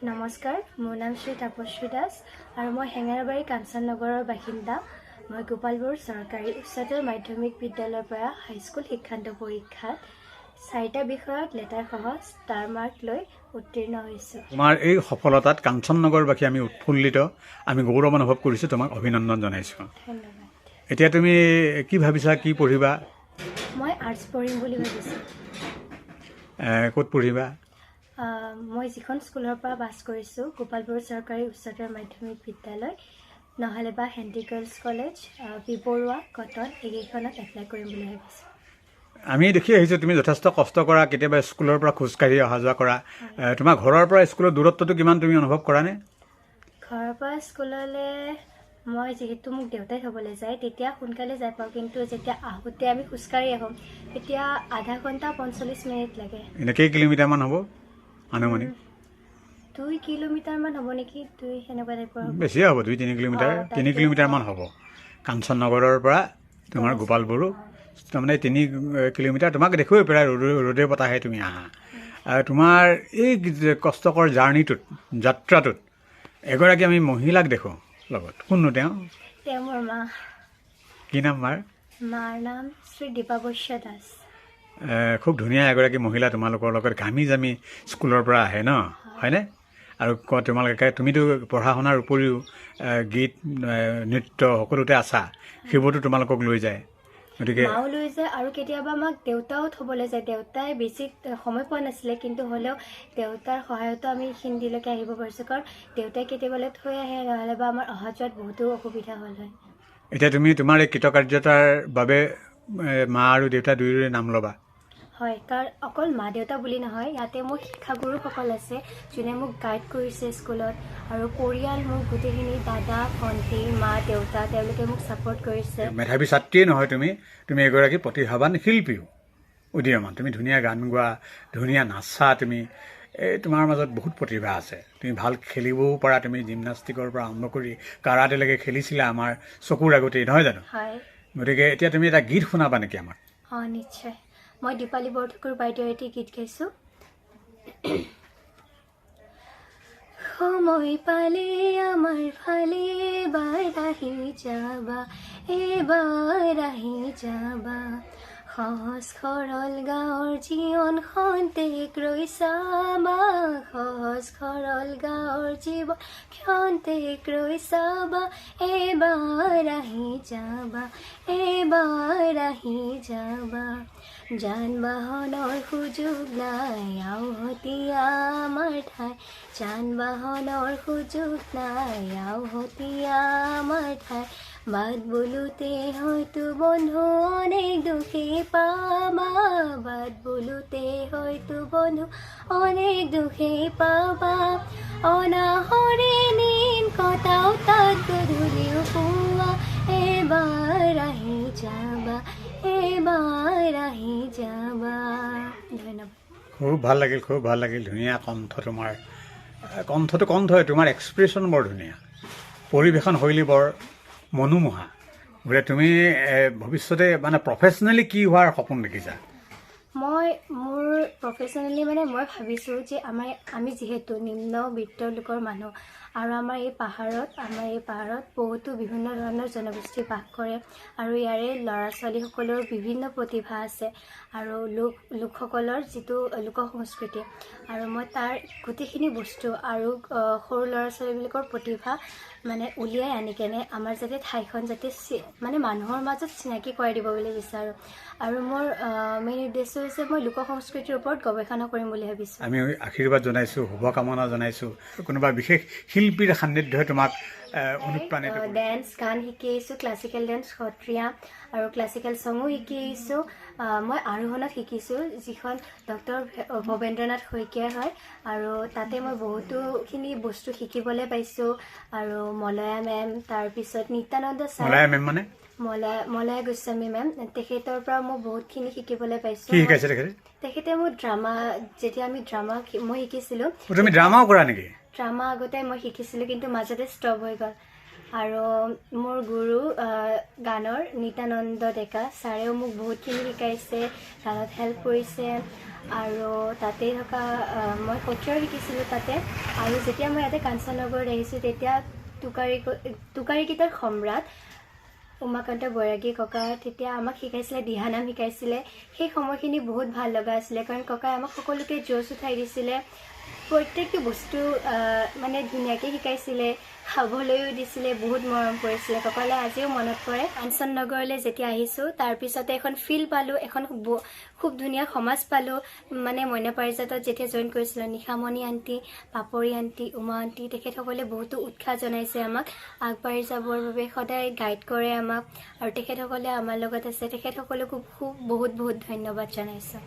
নমস্কাৰ, মোৰ নাম শ্ৰী তাপস্বী দাস আৰু মই হেঙেৰাবাৰী কাঞ্চন নগৰৰ বাসিন্দা। মই গোপালপুৰ চৰকাৰী উচ্চতৰ মাধ্যমিক বিদ্যালয়ৰ পৰা হাইস্কুল শিক্ষান্ত পৰীক্ষাত 4টা বিষয়ত লেটাৰসহ ষ্টাৰ মাৰ্ক লৈ উত্তীৰ্ণ হৈছোঁ। তোমাৰ এই সফলতাত কাঞ্চন নগৰবাসী আমি উৎফুল্লিত, আমি গৌৰৱ অনুভৱ কৰিছোঁ, তোমাক অভিনন্দন জনাইছোঁ। ধন্যবাদ। এতিয়া তুমি কি ভাবিছা, কি পঢ়িবা? মই আৰ্টছ পঢ়িম বুলি ভাবিছোঁ। ক'ত পঢ়িবা? মই যিখন স্কুলৰ পৰা পাছ কৰিছোঁ, গোপালপুৰ চৰকাৰী উচ্চতৰ মাধ্যমিক বিদ্যালয়, নহ'লে বা Handique girls college, B Barooah, Cotton, এইকেইখনত এপ্লাই কৰিম বুলি ভাবিছোঁ। আমি দেখি আহিছোঁ তুমি যথেষ্ট কষ্ট কৰা, কেতিয়াবা স্কুলৰ পৰা খোজকাঢ়ি অহা যোৱা কৰা। তোমাৰ ঘৰৰ পৰা স্কুলৰ দূৰত্বটো কিমান তুমি অনুভৱ কৰানে? ঘৰৰ পৰা স্কুললৈ মই যিহেতু মোক দেউতাই থ'বলৈ যায়, তেতিয়া সোনকালে যাই পাওঁ, কিন্তু যেতিয়া আহোঁতে আমি খোজকাঢ়ি আহোঁ তেতিয়া আধা ঘণ্টা 45 মিনিট লাগে। এনে কেই কিলোমিটাৰমান হ'ব আনুমানিক? 2 কিলোমিটাৰমান হ'ব নেকি, 2 সেনেকুৱা টাইপৰ হ'ব। বেছিয়ে হ'ব, 2-3 কিলোমিটাৰ, 3 কিলোমিটাৰমান হ'ব কাঞ্চন নগৰৰ পৰা তোমাৰ গোপালপুৰো। তাৰমানে 3 কিলোমিটাৰ। তোমাক দেখোৱেই প্ৰায় ৰ'দে বতাহে তুমি আহা। তোমাৰ এই কষ্টকৰ জাৰ্ণিটোত, যাত্ৰাটোত এগৰাকী আমি মহিলাক দেখোঁ লগত। কোননো তেওঁ? তেওঁ মোৰ মা। কি নাম মাৰ? মাৰ নাম শ্ৰী দীপাৱস্যা দাস। খুব ধুনীয়া এগৰাকী মহিলা তোমালোকৰ লগত ঘামি জামি স্কুলৰ পৰা আহে ন, হয়নে? আৰু তুমিতো পঢ়া শুনাৰ উপৰিও গীত, নৃত্য সকলোতে আছা, সেইবোৰতো তোমালোকক লৈ যায়। গতিকে মাও লৈ যায় আৰু কেতিয়াবা আমাক দেউতাও থ'বলৈ যায়। দেউতাই বেছি সময় পোৱা নাছিলে, কিন্তু হ'লেও দেউতাৰ সহায়তো আমি সিন্দিলৈকে আহিব পাৰিছোঁ, কাৰণ দেউতাই কেতিয়াবালৈ থৈ আহে, নহ'লে বা আমাৰ অহা যোৱাত বহুতো অসুবিধা হ'ল হয়। এতিয়া তুমি তোমাৰ এই কৃতকাৰ্যতাৰ বাবে মা আৰু দেউতা দুয়োৰে নাম ল'বা। হয়, কাৰণ অকল মা দেউতা বুলি নহয়, ইয়াতে মোৰ শিক্ষাগুৰুসকল আছে যোনে মোক গাইড কৰিছে স্কুলত, আৰু পৰিয়াল মোৰ গোটেইখিনি দাদা, ভণ্টি, মা, দেউতা, তেওঁলোকে মোক ছাপোৰ্ট কৰিছে। মেধাৱী ছাত্ৰীয়ে নহয়, তুমি এগৰাকী প্ৰতিভাৱান শিল্পীও, উদীয়মান। তুমি ধুনীয়া গান গোৱা, ধুনীয়া নাচা, তোমাৰ মাজত বহুত প্ৰতিভা আছে। তুমি ভাল খেলিবও পাৰা। তুমি জিমনাষ্টিকৰ পৰা আৰম্ভ কৰি কাৰাটেলৈকে খেলিছিলা আমাৰ চকুৰ আগতেই, নহয় জানো? হয়। গতিকে এতিয়া তুমি এটা গীত শুনাবা নেকি আমাক? অঁ, নিশ্চয়। মই দীপালী বৰঠাকুৰ বাইদেউৰ এটি গীত গাইছোঁ। সময় পালে আমাৰ ফালে এবাৰ আহি যাবা, এবাৰ আহি যাবা, সহজ সৰল গাঁৱৰ জীৱন খন্তেক ৰৈ চাবা, সহজ সৰল গাঁৱৰ জীৱন খন্তেক ৰৈ চাবা, এবাৰ আহি যাবা, এবাৰ আহি যাবা, যান বাহনৰ সুযোগ নাই আওহতীয়া আমাৰ ঠাই, যান বাহনৰ সুযোগ নাই আওহতীয়া আমাৰ ঠাই, বাট বোলোতে হয়তো বন্ধু অনেক দুখে পাবা, বাট বোলোতে হয়তো বন্ধু অনেক দুখে পাবা, অনাহৰে দিন কটাও তাত গধূলিও পুৱা, এবাৰ আহি যাবা, এবাৰ আহি যাবা। ধন্যবাদ। খুব ভাল লাগিল, খুব ভাল লাগিল। ধুনীয়া কণ্ঠ তোমাৰ। কণ্ঠই তোমাৰ এক্সপ্ৰেশ্যন বৰ ধুনীয়া, পৰিৱেশন শৈলী বৰ মনোমোহা। গতিকে তুমি ভৱিষ্যতে মানে প্ৰফেচনেলি কি হোৱাৰ সপোন দেখিছা? মোৰ প্ৰফেচনেলি মই ভাবিছোঁ যে আমি যিহেতু নিম্নবিত্ত লোকৰ মানুহ, আৰু আমাৰ এই পাহাৰত বহুতো বিভিন্ন ধৰণৰ জনগোষ্ঠী বাস কৰে, আৰু ইয়াৰে ল'ৰা ছোৱালীসকলৰ বিভিন্ন প্ৰতিভা আছে, আৰু লোকসকলৰ যিটো লোক সংস্কৃতি, আৰু মই তাৰ গোটেইখিনি বস্তু আৰু সৰু ল'ৰা ছোৱালীবিলাকৰ প্ৰতিভা উলিয়াই আনি কেনে আমাৰ যাতে ঠাইখন যাতে মানুহৰ মাজত চিনাকি কৰাই দিব বুলি বিচাৰোঁ। আৰু মোৰ মেইন উদ্দেশ্য হৈছে মই লোক সংস্কৃতিৰ ওপৰত গৱেষণা কৰিম বুলি ভাবিছোঁ। আমি আশীৰ্বাদ জনাইছোঁ, শুভকামনা জনাইছোঁ। কোনোবা বিশেষ শিল্পীৰ সান্নিধ্যই তোমাক অনুপ্ৰাণিত? ডেন্স, গান শিকি আহিছোঁ, ক্লাছিকেল ডেন্স, সত্ৰীয়া আৰু ক্লাছিকেল ছঙো শিকি আহিছোঁ। মই আৰোহণত শিকিছোঁ, যিখন ডক্টৰ ভৱেন্দ্ৰনাথ শইকীয়াৰ হয়, আৰু তাতে মই বহুতোখিনি বস্তু শিকিবলৈ পাইছোঁ। আৰু মলয়া মেম, তাৰপিছত নিত্যানন্দ ছাৰ, মলয়া মেম মানে মলয়া গোস্বামী মেম, তেখেতৰ পৰা মই বহুতখিনি শিকিবলৈ পাইছোঁ। কি শিকাইছে তেখেতে? তেখেতে মোৰ যেতিয়া আমি ড্ৰামা মই শিকিছিলোঁ। তুমি ড্ৰামাও কৰা নেকি? ড্ৰামা আগতে মই শিকিছিলোঁ, কিন্তু মাজতে ষ্টপ হৈ গ'ল। আৰু মোৰ গুৰু গানৰ নিত্যানন্দ ডেকা ছাৰেও মোক বহুতখিনি শিকাইছে, গানত হেল্প কৰিছে। আৰু তাতেই থকা মই সত্ৰীয়াও শিকিছিলোঁ তাতে। আৰু যেতিয়া মই ইয়াতে কাঞ্চননগৰত আহিছোঁ তেতিয়া টোকাৰীগীতৰ সম্ৰাট উমাকান্ত বৈৰাগী ককা তেতিয়া আমাক শিকাইছিলে, দিহানাম শিকাইছিলে। সেই সময়খিনি বহুত ভাল লগা আছিলে, কাৰণ ককাই আমাক সকলোকে জোচ উঠাই দিছিলে, প্ৰত্যেকটো বস্তু মানে ধুনীয়াকৈ শিকাইছিলে, খাবলৈও দিছিলে, বহুত মৰম কৰিছিলে। ককালৈ আজিও মনত পৰে। কাঞ্চননগৰলৈ যেতিয়া আহিছোঁ তাৰপিছতে এখন ফিল্ড পালোঁ, এখন খুব ধুনীয়া সমাজ পালোঁ। মানে মইনা পাৰিজাতত যেতিয়া জইন কৰিছিলোঁ, নিশামণি আণ্টি, পাপৰি আণ্টি, উমা আণ্টি তেখেতসকলে বহুতো উৎসাহ জনাইছে আমাক আগবাঢ়ি যাবৰ বাবে, সদায় গাইড কৰে আমাক, আৰু তেখেতসকলে আমাৰ লগত আছে। তেখেতসকলকো বহুত বহুত ধন্যবাদ জনাইছোঁ।